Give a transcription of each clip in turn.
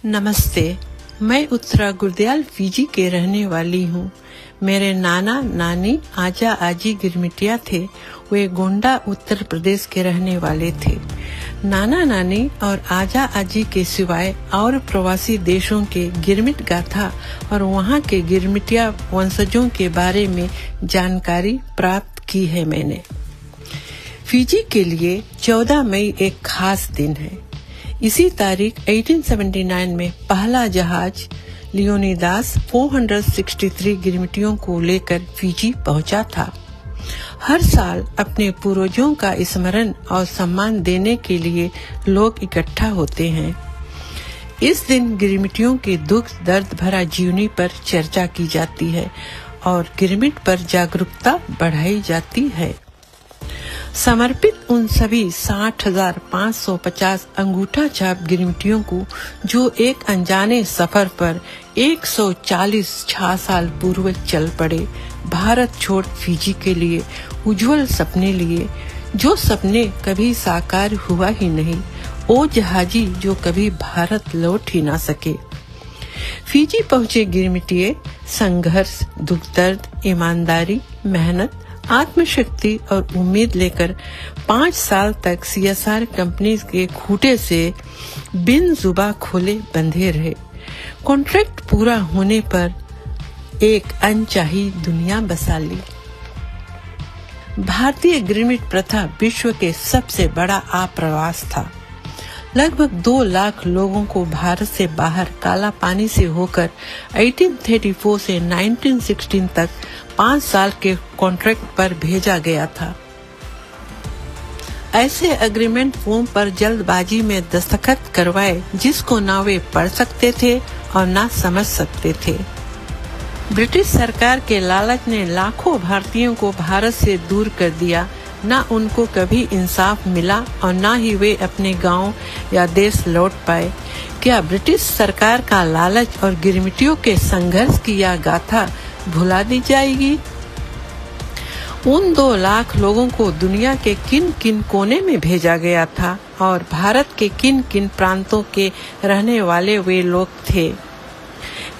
नमस्ते। मैं उत्तरा गुरदयाल फीजी के रहने वाली हूँ। मेरे नाना नानी आजा आजी गिरमिटिया थे। वे गोंडा उत्तर प्रदेश के रहने वाले थे। नाना नानी और आजा आजी के सिवाय और प्रवासी देशों के गिरमिट गाथा और वहाँ के गिरमिटिया वंशजों के बारे में जानकारी प्राप्त की है मैंने। फीजी के लिए 14 मई एक खास दिन है। इसी तारीख 1879 में पहला जहाज लियोनिदास 463 गिरमिटियों को लेकर फीजी पहुंचा था। हर साल अपने पूर्वजों का स्मरण और सम्मान देने के लिए लोग इकट्ठा होते हैं। इस दिन गिरमिटियों के दुख दर्द भरा जीवनी पर चर्चा की जाती है और गिरमिट पर जागरूकता बढ़ाई जाती है। समर्पित उन सभी 60,550 अंगूठा छाप गिरमिटियों को जो एक अनजाने सफर पर 146 साल पूर्व चल पड़े, भारत छोड़ फीजी के लिए उज्जवल सपने लिए, जो सपने कभी साकार हुआ ही नहीं, ओ जहाजी जो कभी भारत लौट ही ना सके। फीजी पहुंचे गिरमिटिये संघर्ष, दुख दर्द, ईमानदारी, मेहनत, आत्मशक्ति और उम्मीद लेकर 5 साल तक CSR कंपनी के खूटे से बिन जुबा खोले बंधे रहे। कॉन्ट्रैक्ट पूरा होने पर एक अनचाही दुनिया बसा ली। भारतीय गिरमिट प्रथा विश्व के सबसे बड़ा आप्रवास था। लगभग 2 लाख लोगों को भारत से बाहर काला पानी से होकर 1834 से 1916 तक 5 साल के कॉन्ट्रैक्ट पर भेजा गया था। ऐसे एग्रीमेंट फॉर्म पर जल्दबाजी में दस्तखत करवाए जिसको ना वे पढ़ सकते थे और ना समझ सकते थे। ब्रिटिश सरकार के लालच ने लाखों भारतीयों को भारत से दूर कर दिया। ना उनको कभी इंसाफ मिला और ना ही वे अपने गांव या देश लौट पाए। क्या ब्रिटिश सरकार का लालच और गिरमिटियों के संघर्ष की यह गाथा भुला दी जाएगी? उन 2 लाख लोगों को दुनिया के किन किन कोने में भेजा गया था और भारत के किन किन प्रांतों के रहने वाले वे लोग थे?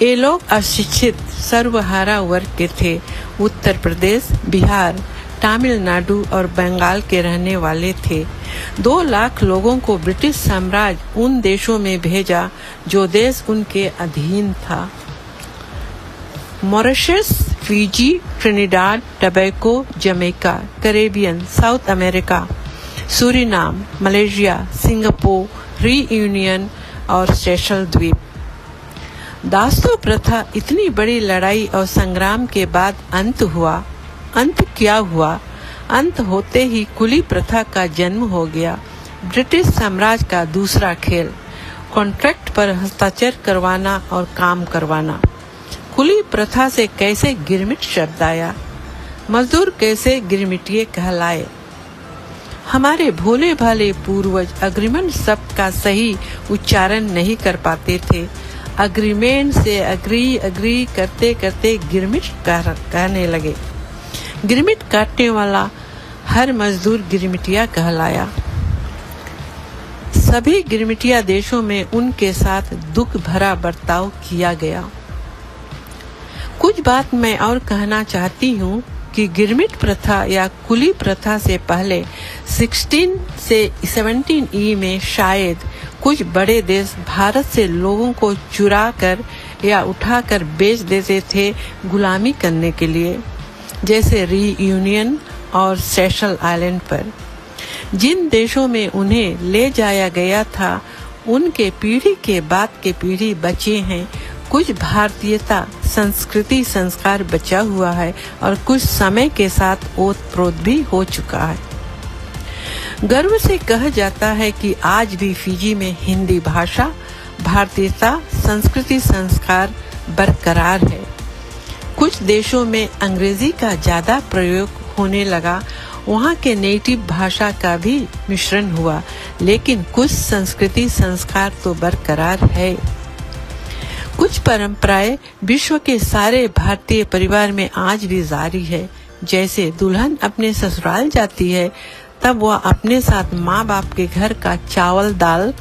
ये लोग अशिक्षित सर्वहारा वर्ग के थे। उत्तर प्रदेश, बिहार, तमिलनाडु और बंगाल के रहने वाले थे। 2 लाख लोगों को ब्रिटिश साम्राज्य उन देशों में भेजा जो देश उनके अधीन था। Mauritius, Fiji, Trinidad, tobacco, Jamaica, Caribbean, south America, Suriname, Malaysia, Singapore, reunion और सेशल द्वीप। दास्तां प्रथा इतनी बड़ी लड़ाई और संग्राम के बाद अंत हुआ। अंत क्या हुआ? अंत होते ही कुली प्रथा का जन्म हो गया। ब्रिटिश साम्राज्य का दूसरा खेल, कॉन्ट्रैक्ट पर हस्ताक्षर करवाना और काम करवाना। कुली प्रथा से कैसे गिरमिट शब्द आया? मजदूर कैसे गिरमिटिये कहलाए? हमारे भोले भाले पूर्वज अग्रीमेंट शब्द का सही उच्चारण नहीं कर पाते थे। अग्रीमेंट से अग्री करते करते गिरमिट कहने लगे। गिरमिट काटने वाला हर मजदूर गिरमिटिया कहलाया। सभी गिरमिटिया देशों में उनके साथ दुख भरा बर्ताव किया गया। कुछ बात मैं और कहना चाहती हूँ कि गिरमिट प्रथा या कुली प्रथा से पहले 16 से 17 ई में शायद कुछ बड़े देश भारत से लोगों को चुरा कर या उठाकर बेच देते थे गुलामी करने के लिए, जैसे रीयूनियन और सेशल आइलैंड पर। जिन देशों में उन्हें ले जाया गया था उनके पीढ़ी के बाद के पीढ़ी बचे हैं। कुछ भारतीयता, संस्कृति, संस्कार बचा हुआ है और कुछ समय के साथ ओत-प्रोत भी हो चुका है। गर्व से कहा जाता है कि आज भी फीजी में हिंदी भाषा, भारतीयता, संस्कृति, संस्कार बरकरार है। कुछ देशों में अंग्रेजी का ज्यादा प्रयोग होने लगा, वहाँ के नेटिव भाषा का भी मिश्रण हुआ, लेकिन कुछ संस्कृति संस्कार तो बरकरार है। कुछ परंपराएं विश्व के सारे भारतीय परिवार में आज भी जारी है। जैसे दुल्हन अपने ससुराल जाती है तब वह अपने साथ माँ बाप के घर का चावल दाल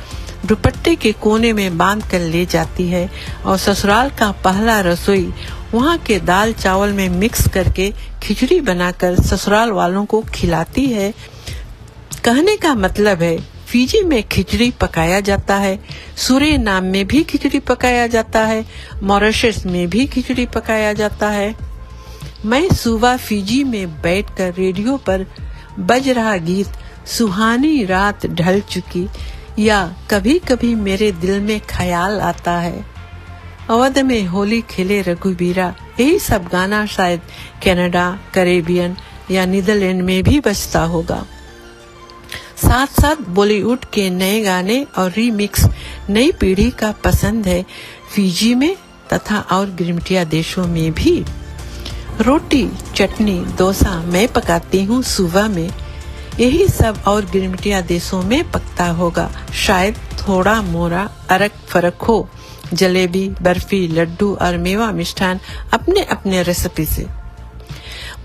दुपट्टे के कोने में बांध कर ले जाती है और ससुराल का पहला रसोई वहाँ के दाल चावल में मिक्स करके खिचड़ी बनाकर ससुराल वालों को खिलाती है। कहने का मतलब है फिजी में खिचड़ी पकाया जाता है, सूरीनाम में भी खिचड़ी पकाया जाता है, मॉरिशस में भी खिचड़ी पकाया जाता है। मैं सुबह फिजी में बैठकर रेडियो पर बज रहा गीत सुहानी रात ढल चुकी या कभी कभी मेरे दिल में ख्याल आता है अवध में होली खेले रघुबीरा, यही सब गाना शायद कनाडा, कैरेबियन या नीदरलैंड में भी बजता होगा। साथ साथ बॉलीवुड के नए गाने और रीमिक्स नई पीढ़ी का पसंद है फिजी में तथा और गिरमिटिया देशों में भी। रोटी, चटनी, डोसा मैं पकाती हूँ सुबह में, यही सब और गिरमिटिया देशों में पकता होगा। शायद थोड़ा मोरा अरक फरक हो। जलेबी, बर्फी, लड्डू और मेवा मिष्ठान अपने अपने रेसिपी से।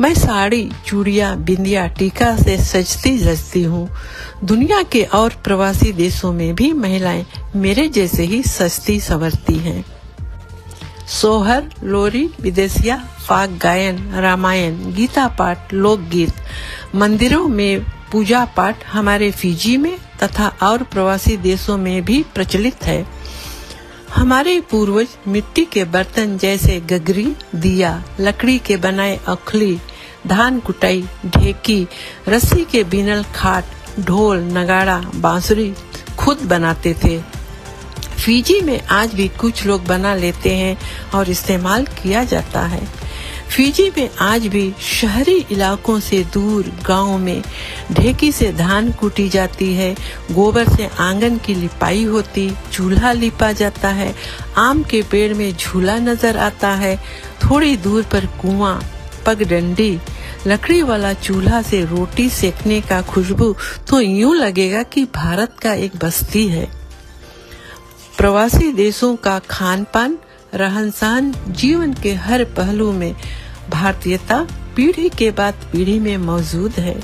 मैं साड़ी, चूड़ियाँ, बिंदिया, टीका से सजती सजती हूँ। दुनिया के और प्रवासी देशों में भी महिलाएं मेरे जैसे ही सजती संवरती हैं। सोहर, लोरी, विदेशिया, फाग गायन, रामायण, गीता पाठ, लोकगीत, मंदिरों में पूजा पाठ हमारे फिजी में तथा और प्रवासी देशों में भी प्रचलित है। हमारे पूर्वज मिट्टी के बर्तन जैसे गगरी, दिया, लकड़ी के बनाए अखली, धान कुटाई, ढेकी, रस्सी के बिनल खाट, ढोल, नगाड़ा, बांसुरी खुद बनाते थे। फिजी में आज भी कुछ लोग बना लेते हैं और इस्तेमाल किया जाता है। फिजी में आज भी शहरी इलाकों से दूर गांव में ढेकी से धान कूटी जाती है, गोबर से आंगन की लिपाई होती, चूल्हा लिपा जाता है, आम के पेड़ में झूला नजर आता है, थोड़ी दूर पर कुआं, पगडंडी, लकड़ी वाला चूल्हा से रोटी सेकने का खुशबू तो यूं लगेगा कि भारत का एक बस्ती है। प्रवासी देशों का खान पान, रहन सहन, जीवन के हर पहलू में भारतीयता पीढ़ी के बाद पीढ़ी में मौजूद है।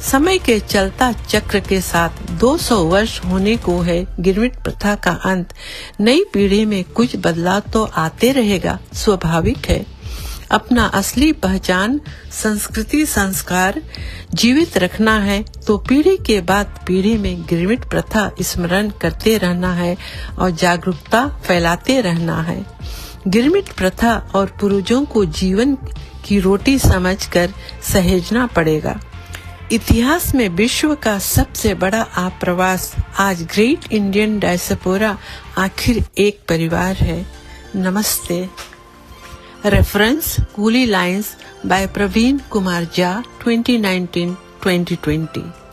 समय के चलता चक्र के साथ 200 वर्ष होने को है गिरमिट प्रथा का अंत। नई पीढ़ी में कुछ बदलाव तो आते रहेगा, स्वाभाविक है। अपना असली पहचान, संस्कृति, संस्कार जीवित रखना है तो पीढ़ी के बाद पीढ़ी में गिरमिट प्रथा स्मरण करते रहना है और जागरूकता फैलाते रहना है। गिरमिट प्रथा और पूर्वजों को जीवन की रोटी समझकर सहेजना पड़ेगा। इतिहास में विश्व का सबसे बड़ा आप्रवास आज ग्रेट इंडियन डायस्पोरा आखिर एक परिवार है। नमस्ते। रेफरेंस कूली लाइन्स बाय प्रवीण कुमार झा 2019-2020।